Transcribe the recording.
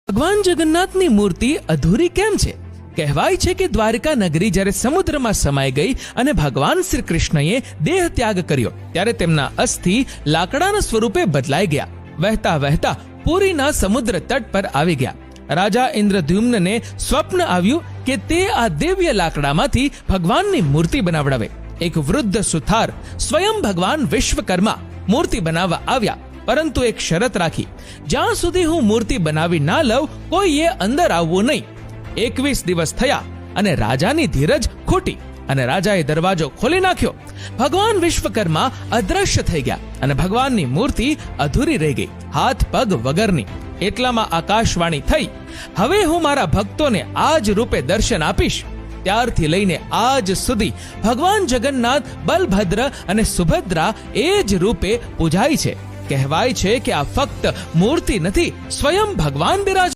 ભગવાન જગન્નાથની મૂર્તિ અધૂરી કેમ છે? કહેવાય છે કે દ્વારકા નગરી જ્યારે સમુદ્રમાં સમાઈ ગઈ અને ભગવાન શ્રી કૃષ્ણએ દેહ ત્યાગ કર્યો ત્યારે તેમના અસ્થિ લાકડાના સ્વરૂપે બદલાઈ ગયા. વહેતા વહેતા પુરીના સમુદ્ર તટ પર આવી ગયા. રાજા ઇન્દ્રદ્યુમ્નને સ્વપ્ન આવ્યું કે તે આ દિવ્ય લાકડામાંથી ભગવાનની મૂર્તિ બનાવડાવે. એક વૃદ્ધ સુથાર સ્વયં ભગવાન વિશ્વકર્મા મૂર્તિ બનાવવા આવ્યા, પરંતુ એક શરત રાખી, જ્યાં સુધી હું મૂર્તિ બનાવી ના લઉં કોઈએ અંદર આવવું નહીં. 21 દિવસ થયા અને રાજાની ધીરજ ખૂટી અને રાજાએ દરવાજો ખોલી નાખ્યો. ભગવાન વિશ્વકર્મા અદ્રશ્ય થઈ ગયા અને ભગવાનની મૂર્તિ અધૂરી રહી ગઈ, હાથ પગ વગરની. એટલામાં આકાશવાણી થઈ, હવે હું મારા ભક્તોને આ જ રૂપે દર્શન આપીશ. ત્યારથી લઈને આજ સુધી ભગવાન જગન્નાથ, બલભદ્ર અને સુભદ્રા એ જ રૂપે પૂજાય છે. કહેવાય છે કે આ ફક્ત મૂર્તિ નથી, સ્વયં ભગવાન બિરાજ